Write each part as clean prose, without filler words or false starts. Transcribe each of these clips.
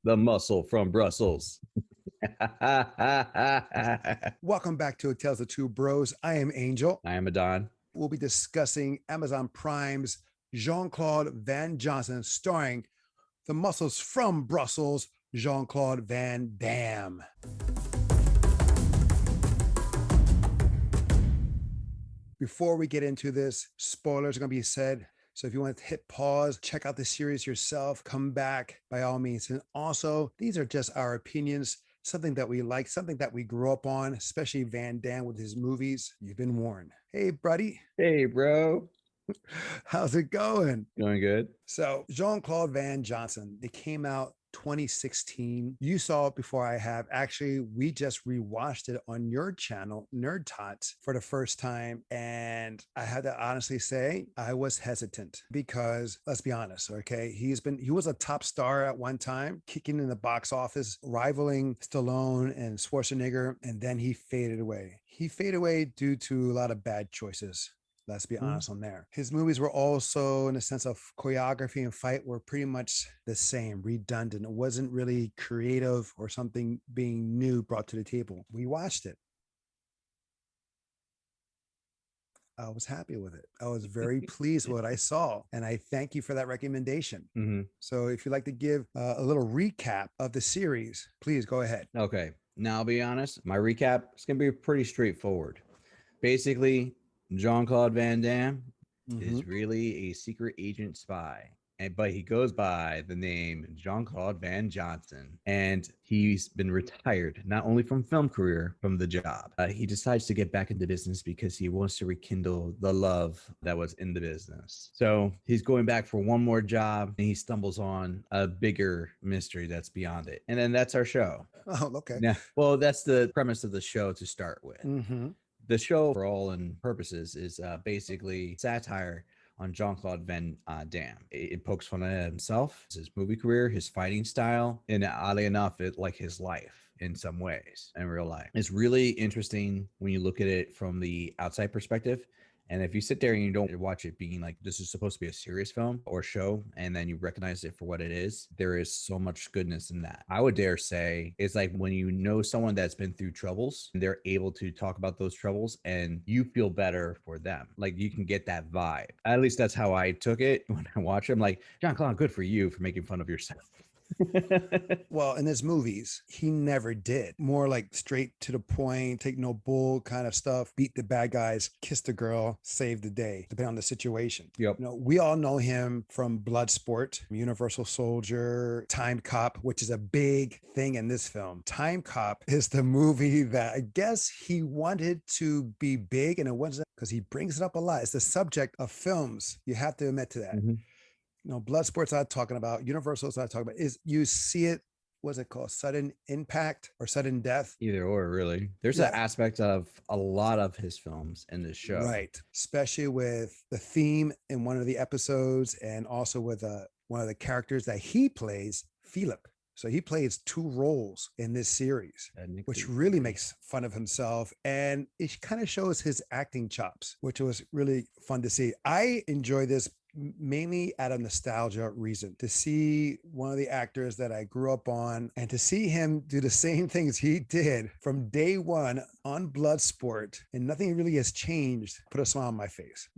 The muscle from Brussels. I Welcome back to Tales of Two Bros. I am Angel. am a Don. We'll be discussing Amazon Prime's Jean-Claude Van Johnson, starring the muscles from Brussels, Jean-Claude Van Damme. Before we get into this, spoilers are going to be said. So if you want to hit pause, check out the series yourself, come back by all means. And also, these are just our opinions, something that we like, something that we grew up on, especially Van Damme with his movies. You've been warned. Hey, buddy. Hey, bro. How's it going? Going good? So, Jean-Claude Van Johnson, they came out 2016. You saw it before I have. Actually, we just rewatched it on your channel, Nerd Tots, for the first time. And I had to honestly say, I was hesitant because let's be honest, okay? He was a top star at one time, kicking in the box office, rivaling Stallone and Schwarzenegger, and then he faded away. He faded away due to a lot of bad choices. Let's be honest on there. His movies were also, in a sense of choreography and fight, were pretty much the same, redundant. It wasn't really creative or something being new brought to the table. We watched it. I was happy with it. I was very pleased with what I saw. And I thank you for that recommendation. Mm-hmm. So if you'd like to give a little recap of the series, please go ahead. Okay. Now, I'll be honest. My recap is going to be pretty straightforward. Basically, Jean-Claude Van Damme is really a secret agent spy. But he goes by the name Jean-Claude Van Johnson, and he's been retired not only from film career, from the job. He decides to get back into business because he wants to rekindle the love that was in the business. So he's going back for one more job, and he stumbles on a bigger mystery that's beyond it. And then that's our show. Oh, okay. Yeah. Well, that's the premise of the show to start with. Mm-hmm. The show, for all in purposes, is basically satire on Jean-Claude Van Damme. It pokes fun at himself, his movie career, his fighting style, and oddly enough, it like his life in some ways in real life. It's really interesting when you look at it from the outside perspective. And if you sit there and you don't watch it being like, this is supposed to be a serious film or show, and then you recognize it for what it is, there is so much goodness in that. I would dare say it's like when you know someone that's been through troubles and they're able to talk about those troubles and you feel better for them. Like you can get that vibe. At least that's how I took it when I watch it. I'm like, Jean-Claude, good for you for making fun of yourself. Well, in his movies, he never did. More like straight to the point, take no bull kind of stuff, beat the bad guys, kiss the girl, save the day, depending on the situation. Yep. You know, we all know him from Bloodsport, Universal Soldier, Time Cop, which is a big thing in this film. Time Cop is the movie that I guess he wanted to be big, and it wasn't because he brings it up a lot. It's the subject of films. You have to admit to that. Mm-hmm. You know, blood sports I'm talking about, universals I'm talking about, is you see it, what's it called? Sudden impact or sudden death? Either or, really. There's an aspect of a lot of his films in this show. Right. Especially with the theme in one of the episodes and also with one of the characters that he plays, Philip. So he plays two roles in this series, which really makes fun of himself. And it kind of shows his acting chops, which was really fun to see. I enjoy this mainly out of nostalgia reason, to see one of the actors that I grew up on and to see him do the same things he did from day one on Bloodsport, and nothing really has changed, put a smile on my face.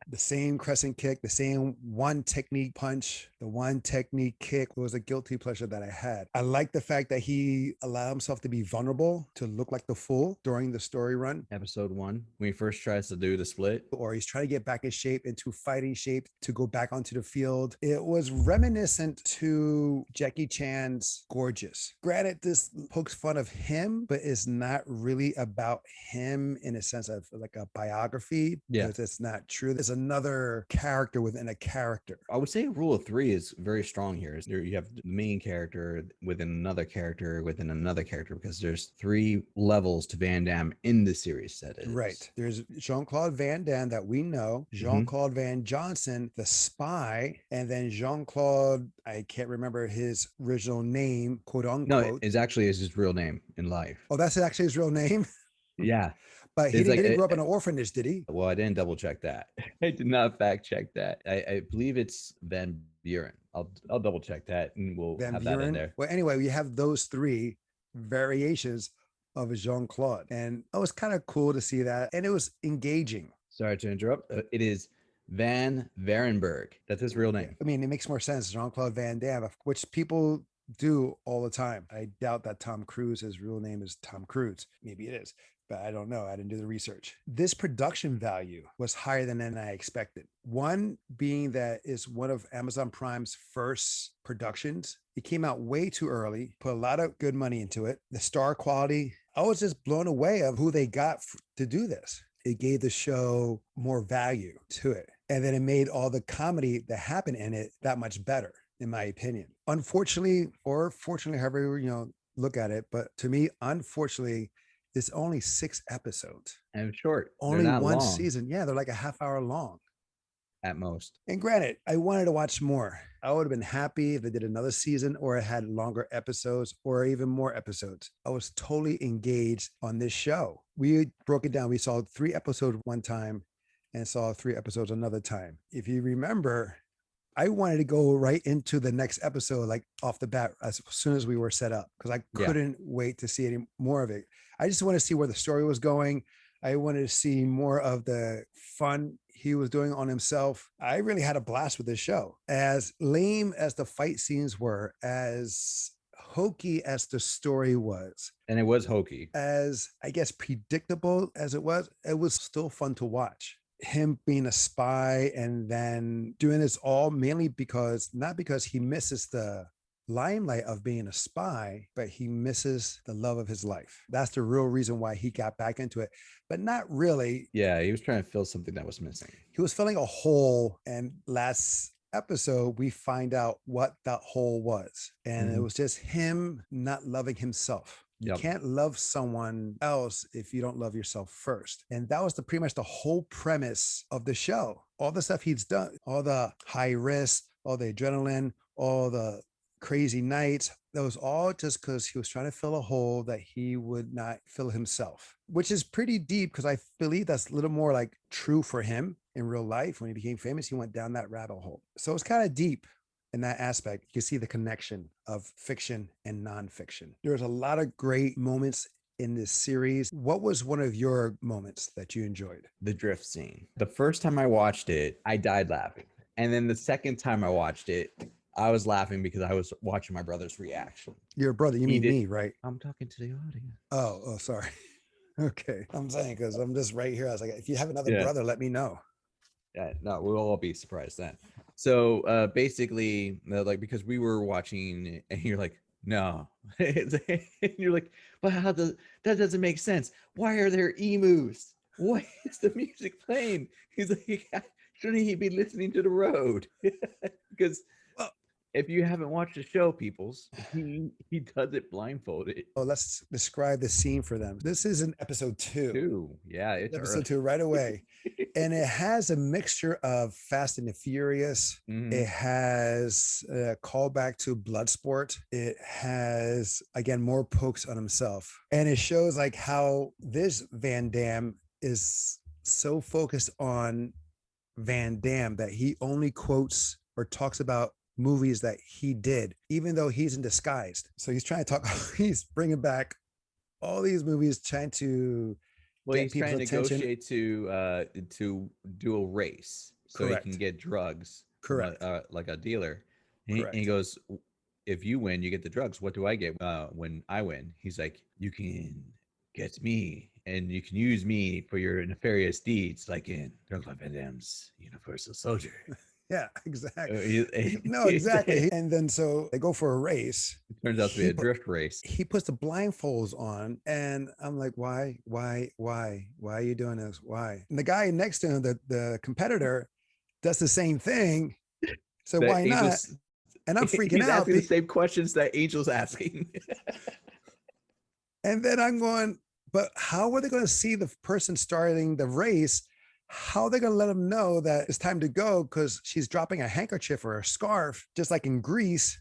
The same crescent kick, the same one technique punch, the one technique kick was a guilty pleasure that I had. I like the fact that he allowed himself to be vulnerable, to look like the fool during the story run. Episode 1, when he first tries to do the split. Or he's trying to get back in shape, into fighting shape, to go back onto the field. It was reminiscent to Jackie Chan's Gorgeous. Granted, this pokes fun of him, but it's not really about him in a sense of like a biography. Yeah. Because it's not true. There's another character within a character. I would say rule of 3 is very strong here. You have the main character within another character within another character, because there's 3 levels to Van Damme in the series that is. Right. There's Jean-Claude Van Damme that we know, Jean-Claude Van Johnson, the spy, and then Jean-Claude, I can't remember his original name, quote unquote. No, it's actually his real name in life. Oh, that's actually his real name? Yeah. But he didn't grow up in an orphanage, did he? Well, I didn't double check that. I did not fact check that. I believe it's Van Buren. I'll double check that and we'll Van have that in Buren. there. Well, anyway, we have those three variations of Jean-Claude. And it was kind of cool to see that. And it was engaging. Sorry to interrupt. It is Van Varenberg. That's his real name. I mean, it makes more sense. Jean-Claude Van Damme, which people do all the time. I doubt that Tom Cruise, his real name is Tom Cruise. Maybe it is, but I don't know. I didn't do the research. This production value was higher than I expected. One being that it's one of Amazon Prime's first productions. It came out way too early, put a lot of good money into it. The star quality, I was just blown away of who they got to do this. It gave the show more value to it. And then it made all the comedy that happened in it that much better, in my opinion. Unfortunately, or fortunately, however look at it, but to me, unfortunately, it's only 6 episodes. And short. Only one season. Yeah, they're like a half hour long. At most. And granted, I wanted to watch more. I would have been happy if they did another season or it had longer episodes or even more episodes. I was totally engaged on this show. We broke it down. We saw 3 episodes one time and saw 3 episodes another time. If you remember, I wanted to go right into the next episode, like off the bat, as soon as we were set up, because I couldn't wait to see any more of it. I just want to see where the story was going. I wanted to see more of the fun he was doing on himself. I really had a blast with this show. As lame as the fight scenes were, as hokey as the story was. And it was hokey. As, I guess, predictable as it was still fun to watch. Him being a spy and then doing this all mainly not because he misses the limelight of being a spy, but he misses the love of his life. That's the real reason why he got back into it, but not really. Yeah, he was trying to fill something that was missing. He was filling a hole, and last episode we find out what that hole was, and it was just him not loving himself. You can't love someone else if you don't love yourself first. And that was pretty much the whole premise of the show. All the stuff he's done, all the high risk, all the adrenaline, all the crazy nights, that was all just because he was trying to fill a hole that he would not fill himself, which is pretty deep because I believe that's a little more like true for him in real life. When he became famous, he went down that rabbit hole. So it's kind of deep. In that aspect, you can see the connection of fiction and nonfiction. There's a lot of great moments in this series. What was one of your moments that you enjoyed? The drift scene. The first time I watched it, I died laughing. And then the second time I watched it, I was laughing because I was watching my brother's reaction. Your brother, you mean me, right? I'm talking to the audience. Oh, sorry. Okay. I'm saying because I'm just right here. I was like, if you have another brother, let me know. Yeah, no, we'll all be surprised then. So basically, like, because we were watching and you're like, no, and you're like, but that doesn't make sense. Why are there emus? Why is the music playing? He's like, shouldn't he be listening to the road? Because if you haven't watched the show, peoples, he does it blindfolded. Oh, let's describe the scene for them. This is in episode 2. Yeah, it's episode 2 right away. And it has a mixture of Fast and the Furious. It has a callback to Bloodsport. It has, again, more pokes on himself. And it shows like how this Van Damme is so focused on Van Damme that he only quotes or talks about movies that he did, even though he's in disguise. So he's trying to talk, he's bringing back all these movies, trying to he's trying to negotiate to do a race so he can get drugs. Correct. Like a dealer. And he goes, if you win, you get the drugs. What do I get when I win? He's like, you can get me and you can use me for your nefarious deeds, like in Jean-Claude Van Damme's Universal Soldier. Yeah, exactly. No, exactly. And then so they go for a race. It turns out to be a drift race. He puts the blindfolds on, and I'm like, why are you doing this? Why? And the guy next to him, the competitor, does the same thing. So why not? And I'm freaking he's out. Asking the same questions that Angel's asking. And then I'm going, but how are they going to see the person starting the race? How are they going to let them know that it's time to go? Because she's dropping a handkerchief or a scarf, just like in Grease.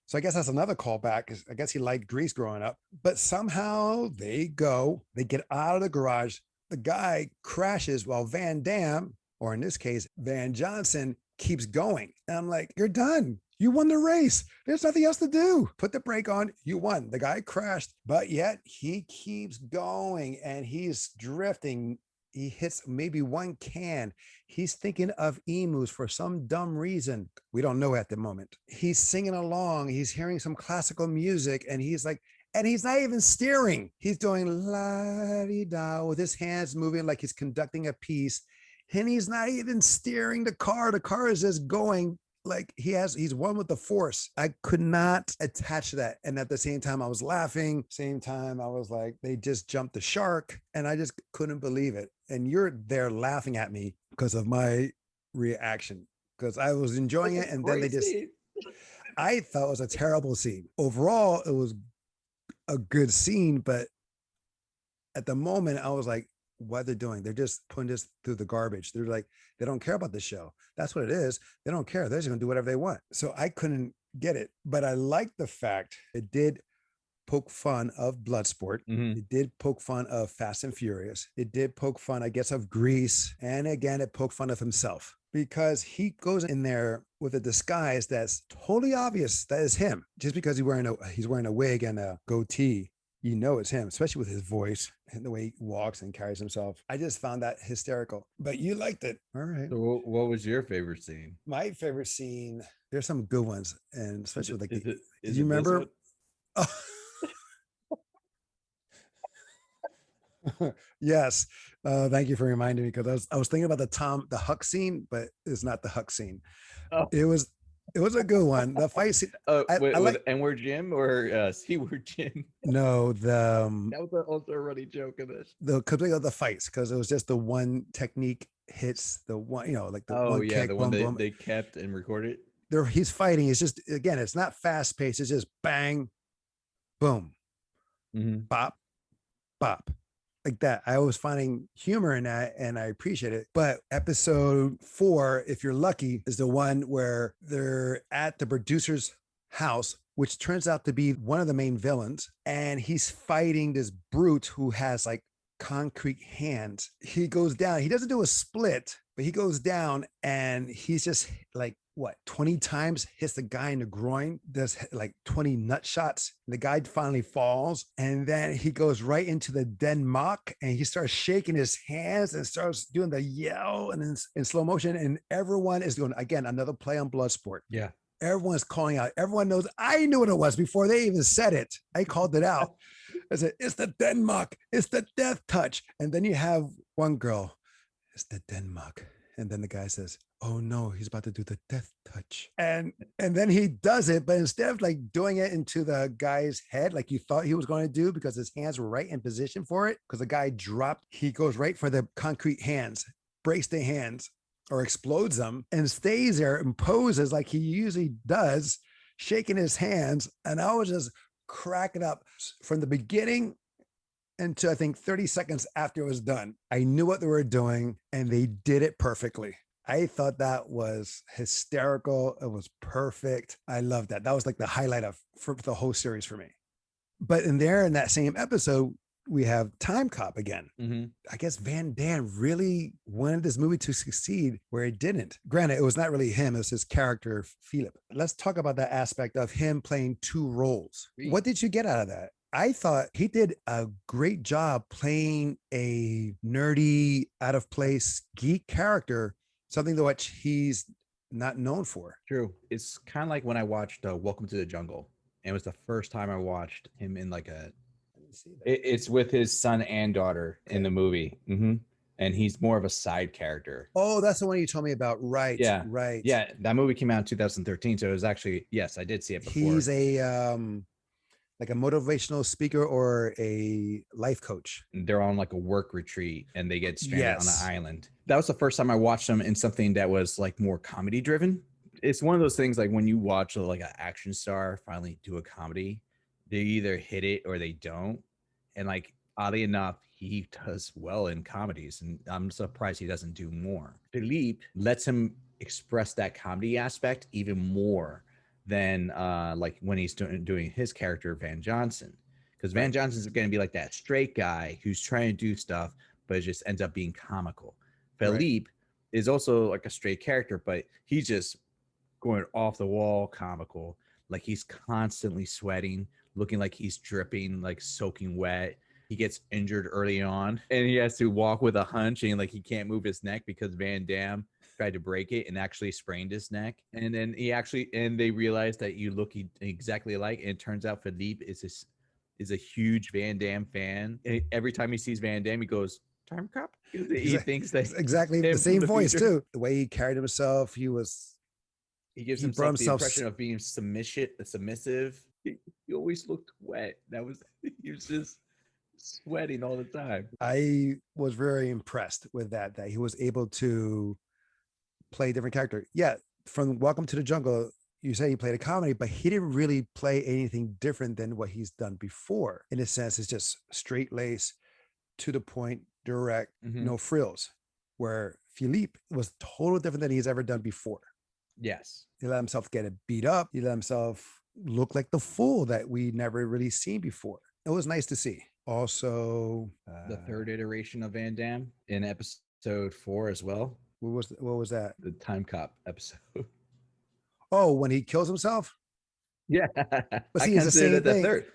So I guess that's another callback. I guess he liked Grease growing up. But somehow they get out of the garage. The guy crashes while Van Damme, or in this case, Van Johnson, keeps going. And I'm like, you're done. You won the race. There's nothing else to do. Put the brake on. You won. The guy crashed, but yet he keeps going and he's drifting. He hits maybe one can. He's thinking of emus for some dumb reason. We don't know at the moment. He's singing along. He's hearing some classical music and he's like, and he's not even steering. He's doing la-di-da with his hands moving like he's conducting a piece. And he's not even steering the car. The car is just going like he's one with the force. I could not attach to that. And at the same time, I was laughing. Same time, I was like, they just jumped the shark. And I just couldn't believe it. And you're there laughing at me because of my reaction, because I was enjoying it. And then I thought it was a terrible scene. Overall, it was a good scene, but at the moment, I was like, what they're doing. They're just putting this through the garbage. They're like, they don't care about the show. That's what it is. They don't care. They're just going to do whatever they want. So I couldn't get it, but I liked the fact it did poke fun of Bloodsport. It did poke fun of Fast and Furious. It did poke fun, I guess, of Grease. And again, it poked fun of himself because he goes in there with a disguise that's totally obvious that is him. Just because he's wearing a wig and a goatee, you know it's him, especially with his voice and the way he walks and carries himself. I just found that hysterical. But you liked it. All right. So what was your favorite scene? My favorite scene, there's some good ones, and especially with like, do you remember? Yes. Thank you for reminding me, because I was thinking about the Huck scene, but it's not the Huck scene. Oh. It was a good one. The fight scene. With N-word Jim or C-word Jim? No, that was also a running joke of this. The fights, because it was just the one technique hits, the one, like the one kick, the one they kept and recorded. He's fighting. It's just, again, it's not fast paced. It's just bang, boom, bop, bop. Like that. I was finding humor in that and I appreciate it. But episode 4, if you're lucky, is the one where they're at the producer's house, which turns out to be one of the main villains. And he's fighting this brute who has like concrete hands. He goes down. He doesn't do a split, but he goes down and he's just like, 20 times hits the guy in the groin, does like 20 nut shots. The guy finally falls, and then he goes right into the Denmark and he starts shaking his hands and starts doing the yell and in slow motion. And everyone is doing, again, another play on Bloodsport. Yeah. Everyone's calling out. Everyone knows. I knew what it was before they even said it. I called it out. I said, it's the Denmark. It's the death touch. And then you have one girl, it's the Denmark. And then the guy says, oh no, he's about to do the death touch. And then he does it, but instead of like doing it into the guy's head, like you thought he was going to do, because his hands were right in position for it, because the guy dropped, he goes right for the concrete hands, breaks the hands or explodes them, and stays there and poses like he usually does, shaking his hands. And I was just cracking up from the beginning until I think 30 seconds after it was done. I knew what they were doing and they did it perfectly. I thought that was hysterical. It was perfect. I loved that. That was like the highlight for the whole series for me. But in that same episode, we have Time Cop again. I guess Van Damme really wanted this movie to succeed where it didn't. Granted, it was not really him. It was his character, Philip. Let's talk about that aspect of him playing 2 roles. What did you get out of that? I thought he did a great job playing a nerdy, out of place geek character, something to which he's not known for. True. It's kind of like when I watched Welcome to the Jungle. And it was the first time I watched him in like it's with his son and daughter in the movie. And he's more of a side character. Oh, that's the one you told me about. Right. Yeah. Right. Yeah. That movie came out in 2013. So it was actually, yes, I did see it before. He's a, like a motivational speaker or a life coach. They're on like a work retreat and they get stranded on an island. That was the first time I watched them in something that was like more comedy driven. It's one of those things like when you watch like an action star finally do a comedy, they either hit it or they don't. And like oddly enough, he does well in comedies, and I'm surprised he doesn't do more. Philippe lets him express that comedy aspect even more than like when he's doing his character Van Johnson, because Van Johnson's going to be like that straight guy who's trying to do stuff but it just ends up being comical. Philippe is also like a straight character, but he's just going off the wall comical. Like he's constantly sweating, looking like he's dripping, like soaking wet. He gets injured early on and he has to walk with a hunch and like he can't move his neck because Van Damme tried to break it and actually sprained his neck. And then they realize that you look exactly alike. And it turns out Philippe is a huge Van Damme fan. And every time he sees Van Damme, he goes, Time Cop? He thinks that exactly the same voice future. too. The way he carried himself, he gives himself the impression of being submissive. He always looked wet. He was just sweating all the time. I was very impressed with that he was able to play a different character. Yeah, from Welcome to the Jungle, you say he played a comedy, but he didn't really play anything different than what he's done before. In a sense, it's just straight lace, to the point, direct, no frills. Where Philippe was totally different than he's ever done before. Yes. He let himself get beat up. He let himself look like the fool that we never really seen before. It was nice to see. Also, the third iteration of Van Damme in episode 4 as well. What was that? The Time Cop episode. Oh, when he kills himself? Yeah. But see, it's the same thing. Third,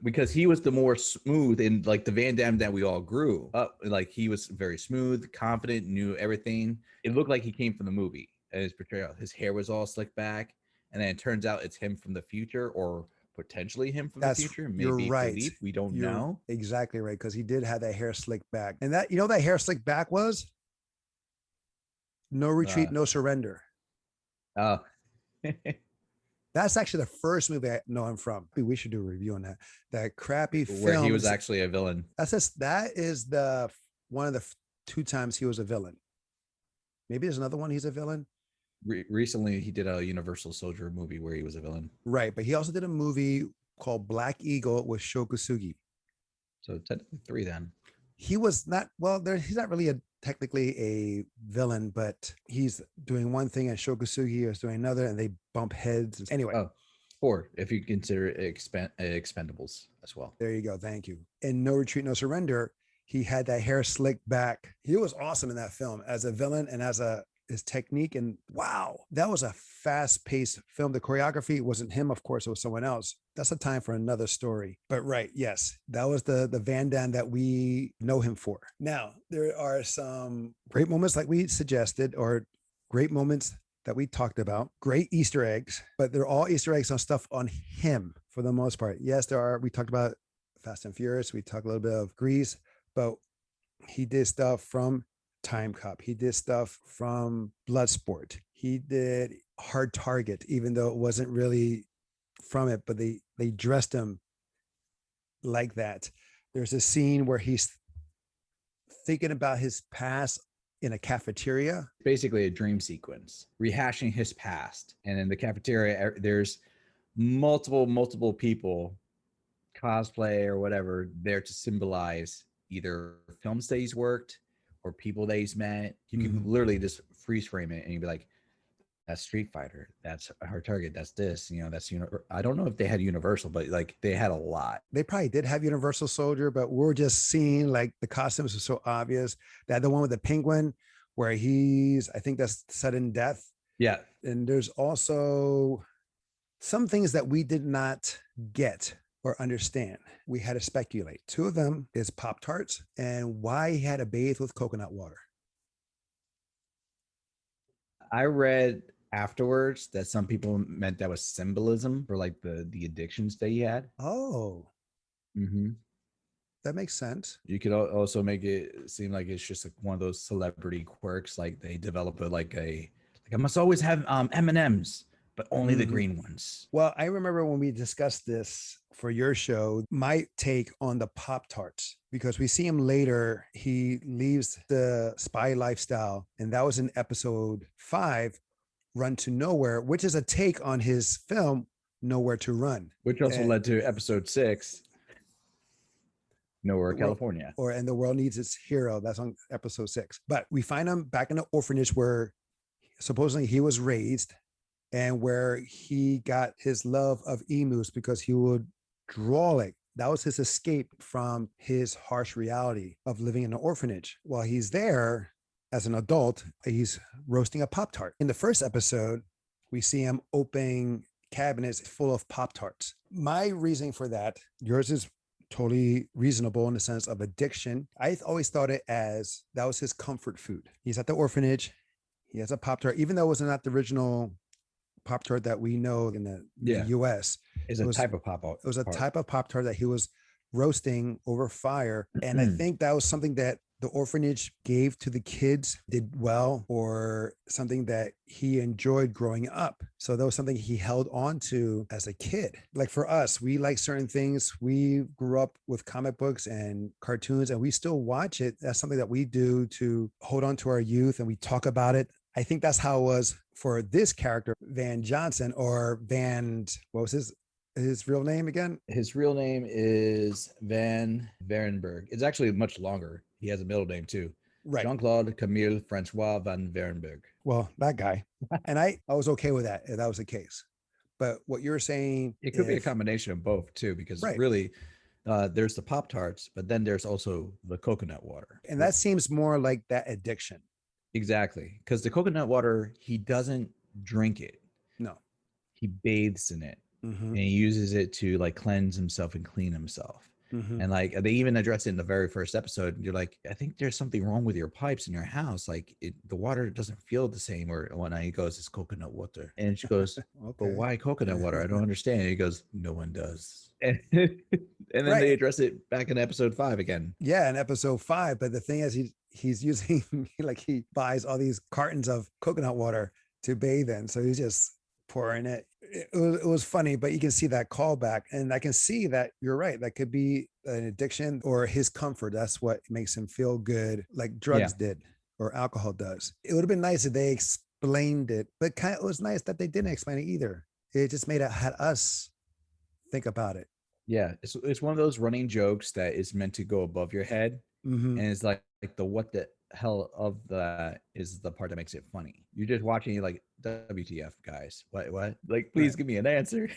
because he was the more smooth and like the Van Damme that we all grew up. Like he was very smooth, confident, knew everything. It looked like he came from the movie. And his portrayal, his hair was all slicked back. And then it turns out it's him from the future, or potentially him from the future. Maybe you're right. Philippe, we don't know. Exactly right, because he did have that hair slicked back. And that, that hair slicked back was No Retreat, No Surrender. Oh. That's actually the first movie I know him from. We should do a review on that. That crappy film where he was actually a villain. That is the one of the 2 times he was a villain. Maybe there's another one he's a villain. Recently, he did a Universal Soldier movie where he was a villain. Right, but he also did a movie called Black Eagle with Sho Kosugi. So technically 3 then. He was not, he's not really technically a villain, but he's doing one thing and Sho Kosugi is doing another, and they bump heads. Anyway. 4, if you consider Expendables as well. There you go. Thank you. In No Retreat, No Surrender, he had that hair slicked back. He was awesome in that film as a villain and as his technique. And wow, that was a fast-paced film. The choreography wasn't him, of course, it was someone else. That's a time for another story. But right, yes, that was the Van Damme that we know him for. Now, there are some great moments like we suggested, or great moments that we talked about, great Easter eggs, but they're all Easter eggs on stuff on him for the most part. Yes, there are. We talked about Fast and Furious. We talked a little bit of Grease, but he did stuff from Time Cop. He did stuff from Bloodsport. He did Hard Target, even though it wasn't really from it, but they dressed him like that. There's a scene where he's thinking about his past in a cafeteria. Basically a dream sequence, rehashing his past. And in the cafeteria, there's multiple people, cosplay or whatever, there to symbolize either films that he's worked or people that he's met. You can literally just freeze frame it and you'd be like, that's Street Fighter, that's Hard Target, that's this, that's, I don't know if they had Universal, but like they had a lot. They probably did have Universal Soldier, but we're just seeing like the costumes are so obvious. That the one with the penguin where I think that's sudden death. Yeah. And there's also some things that we did not get or understand. We had to speculate. 2 of them is Pop-Tarts and why he had to bathe with coconut water. I read afterwards that some people meant that was symbolism for like the addictions that he had. Oh. That makes sense. You could also make it seem like it's just like one of those celebrity quirks. Like they develop I must always have M&Ms, but only the green ones. Well, I remember when we discussed this for your show, my take on the Pop-Tarts, because we see him later, he leaves the spy lifestyle. And that was in episode 5, Run to Nowhere, which is a take on his film, Nowhere to Run. Which also led to episode 6, Nowhere, California. And the World Needs Its Hero. That's on episode 6. But we find him back in the orphanage where supposedly he was raised and where he got his love of emus because he would draw it. That was his escape from his harsh reality of living in an orphanage. While he's there, as an adult, he's roasting a Pop-Tart. In the first episode, we see him opening cabinets full of Pop-Tarts. My reasoning for that, yours is totally reasonable in the sense of addiction. I always thought it as that was his comfort food. He's at the orphanage. He has a Pop-Tart, even though it was not the original Pop-Tart that we know in the US. It's a type of Pop-Tart. It was a type of Pop-Tart that he was roasting over fire. And I think that was something that the orphanage gave to the kids, did well, or something that he enjoyed growing up. So that was something he held on to as a kid. Like for us, we like certain things. We grew up with comic books and cartoons, and we still watch it. That's something that we do to hold on to our youth, and we talk about it. I think that's how it was for this character, Van Johnson, or what was his real name again? His real name is Van Varenberg. It's actually much longer. He has a middle name too. Right. Jean-Claude Camille Francois Van Varenberg. Well, that guy. And I was okay with that if that was the case. But what you're saying, it could be a combination of both too, because really there's the Pop-Tarts, but then there's also the coconut water. And that seems more like that addiction. Exactly. Because the coconut water, he doesn't drink it. No. He bathes in it. And he uses it to like cleanse himself and clean himself. And like they even address it in the very first episode. You're like, I think there's something wrong with your pipes in your house. Like the water doesn't feel the same. Or when he goes, it's coconut water. And she goes, but why coconut water? I don't understand. And he goes, no one does. And then they address it back in episode 5 again. Yeah, in episode 5. But the thing is, he's using, like he buys all these cartons of coconut water to bathe in. So he's just pouring it. It was funny, but you can see that callback, and I can see that you're right. That could be an addiction or his comfort. That's what makes him feel good, like drugs did or alcohol does. It would have been nice if they explained it, but it was nice that they didn't explain it either. It just had us think about it. Yeah, it's one of those running jokes that is meant to go above your head, and it's like the what the hell of that is the part that makes it funny. You're just watching like WTF, guys. What? Like, please give me an answer.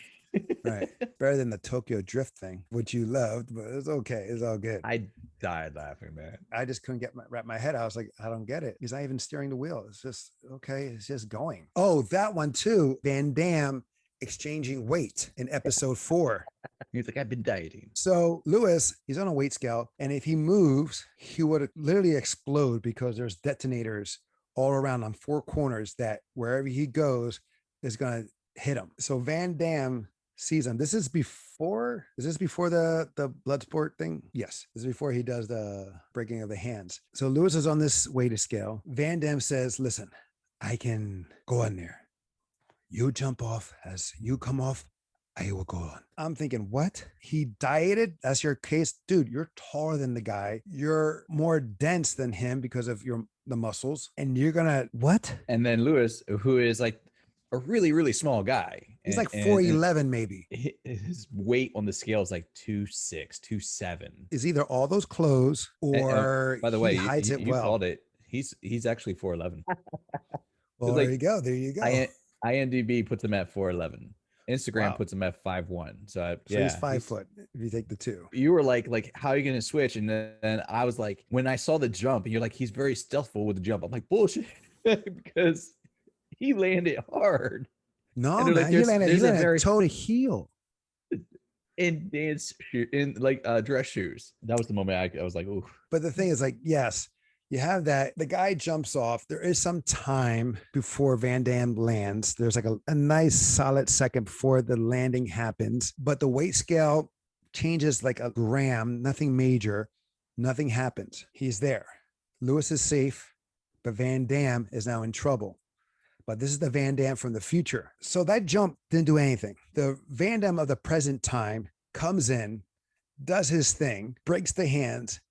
Right. Better than the Tokyo Drift thing, which you loved, but it's okay. It's all good. I died laughing, man. I just couldn't wrap my head. I was like, I don't get it. He's not even steering the wheel. It's just okay. It's just going. Oh, that one too. Van Damme exchanging weight in episode 4. He's like, I've been dieting. So Lewis, he's on a weight scale, and if he moves, he would literally explode because there's detonators all around on 4 corners that wherever he goes is going to hit him. So Van Damme sees him. Is this before the blood sport thing? Yes. This is before he does the breaking of the hands. So Lewis is on this weight scale. Van Damme says, listen, I can go on there. You jump off. As you come off, I will go on. I'm thinking, what? He dieted? That's your case? Dude, you're taller than the guy. You're more dense than him because of the muscles. And you're gonna, what? And then Lewis, who is like a really, really small guy. He's like 4'11", maybe. His weight on the scale is like 2'6", 2'7". Is either all those clothes or by the way, he hides it well. Called it. He's actually 4'11". Well, there you go. There you go. IMDb puts him at 4'11". Instagram puts him at 5'1". So he's 5 foot if you take the 2. You were like, how are you going to switch? And then I was like, when I saw the jump, and you're like, he's very stealthful with the jump. I'm like, bullshit, because he landed hard. No, man, like, he landed toe to heel. In dress shoes. That was the moment I was like, ooh. But the thing is, like, yes, you have that. The guy jumps off. There is some time before Van Damme lands. There's like a nice solid second before the landing happens. But the weight scale changes like a gram, nothing major. Nothing happens. He's there. Lewis is safe, but Van Damme is now in trouble. But this is the Van Damme from the future. So that jump didn't do anything. The Van Damme of the present time comes in, does his thing, breaks the hands,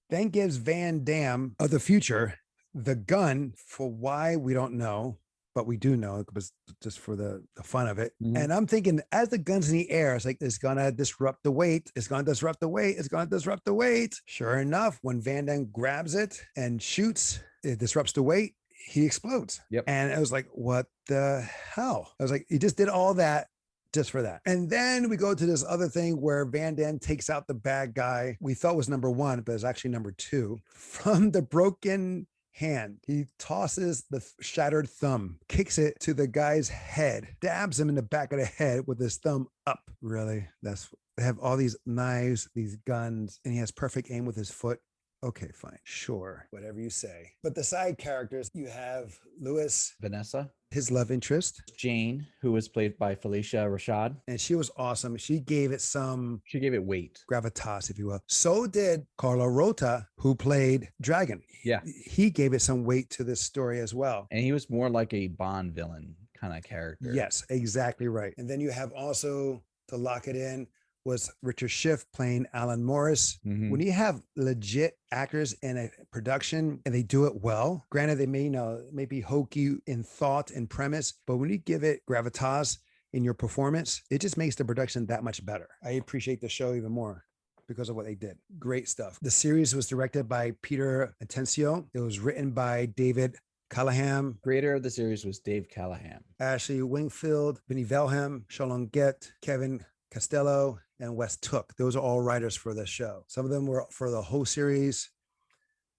then gives Van Damme of the future the gun for why we don't know, but we do know it was just for the fun of it. And I'm thinking, as the gun's in the air, it's like, it's gonna disrupt the weight. It's gonna disrupt the weight. It's gonna disrupt the weight. Sure enough, when Van Damme grabs it and shoots, it disrupts the weight. He explodes. Yep. And I was like, what the hell? I was like, he just did all that just for that. And then we go to this other thing where Van Damme takes out the bad guy we thought was number 1, but it's actually number 2 from the broken hand. He tosses the shattered thumb, kicks it to the guy's head, dabs him in the back of the head with his thumb up. Really? They have all these knives, these guns, and he has perfect aim with his foot. Okay, fine. Sure. Whatever you say. But the side characters, you have Lewis, Vanessa, his love interest, Jane, who was played by Felicia Rashad. and she was awesome. She gave it some She gave it weight. gravitas, if you will. So did Carlo Rota, who played Dragon. Yeah. He gave it some weight to this story as well. And he was more like a Bond villain kind of character. Yes, exactly right. And then you have also, to lock it in, was Richard Schiff playing Alan Morris. Mhm. When you have legit actors in a production and they do it well, granted, they may be hokey in thought and premise, but when you give it gravitas in your performance, it just makes the production that much better. I appreciate the show even more because of what they did. Great stuff. The series was directed by Peter Atencio. It was written by David Callahan. Creator of the series was Dave Callahan. Ashley Wingfield, Vinnie Velham, Shalon Gett, Kevin Costello, and Wes Took. Those are all writers for the show. Some of them were for the whole series.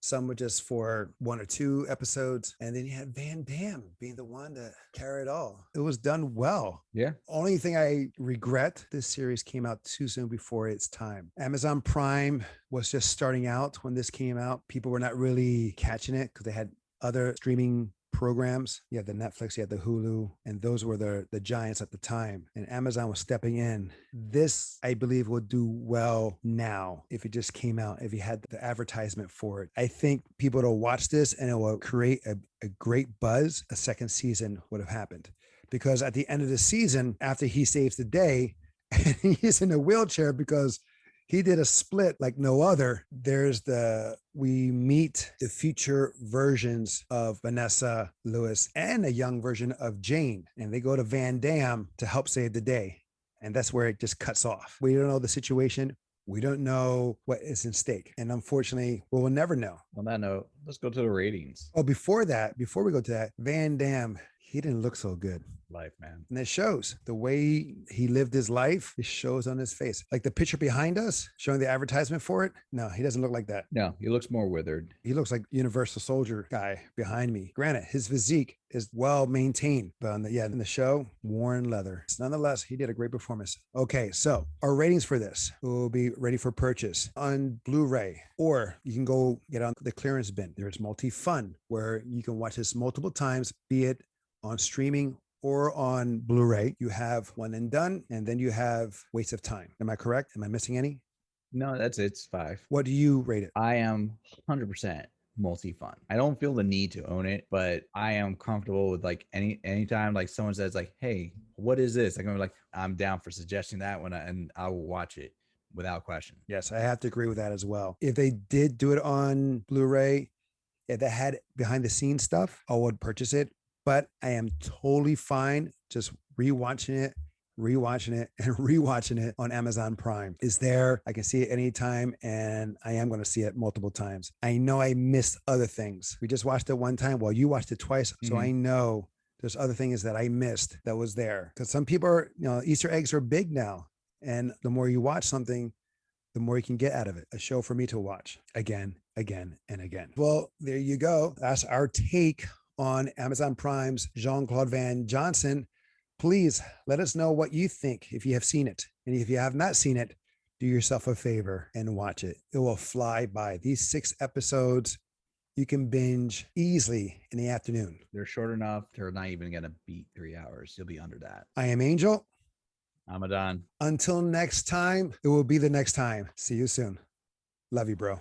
Some were just for 1 or 2 episodes. And then you had Van Damme being the one to carry it all. It was done well. Yeah. Only thing I regret, this series came out too soon before its time. Amazon Prime was just starting out when this came out. People were not really catching it because they had other streaming programs. You had the Netflix, you had the Hulu, and those were the giants at the time. And Amazon was stepping in. This, I believe, would do well now if it just came out, if you had the advertisement for it. I think people will watch this and it will create a great buzz. A second season would have happened. Because at the end of the season, after he saves the day, and he's in a wheelchair because he did a split like no other. We meet the future versions of Vanessa, Lewis, and a young version of Jane. And they go to Van Damme to help save the day. And that's where it just cuts off. We don't know the situation. We don't know what is in stake. And unfortunately, we will never know. On that note, let's go to the ratings. Oh, before we go to that, Van Damme, he didn't look so good. Life, man. And it shows the way he lived his life. It shows on his face. Like the picture behind us showing the advertisement for it. No, he doesn't look like that. No, he looks more withered. He looks like Universal Soldier guy behind me. Granted, his physique is well maintained, but in the show, worn leather. Nonetheless, he did a great performance. Okay, so our ratings for this will be ready for purchase on Blu-ray, or you can go get on the clearance bin. There's Multi-Fun, where you can watch this multiple times, be it on streaming or on Blu-ray. You have One and Done, and then you have Waste of Time. Am I correct? Am I missing any? No, it's 5. What do you rate it? I am 100% Multi-Fun. I don't feel the need to own it, but I am comfortable with like anytime like someone says like, hey, what is this? I'm down for suggesting that one, and I will watch it without question. Yes, I have to agree with that as well. If they did do it on Blu-ray, if they had behind the scenes stuff, I would purchase it. But I am totally fine just rewatching it, and rewatching it on Amazon Prime. It's there. I can see it anytime, and I am going to see it multiple times. I know I missed other things. We just watched it one time. Well, you watched it twice. So I know there's other things that I missed that was there. Because some people are, Easter eggs are big now. And the more you watch something, the more you can get out of it. A show for me to watch again, and again. Well, there you go. That's our take on Amazon Prime's Jean-Claude Van Johnson. Please let us know what you think if you have seen it. And if you have not seen it, do yourself a favor and watch it. It will fly by. These 6 episodes, you can binge easily in the afternoon. They're short enough. They're not even going to beat 3 hours. You'll be under that. I am Angel. I'm Adon. Until next time, it will be the next time. See you soon. Love you, bro.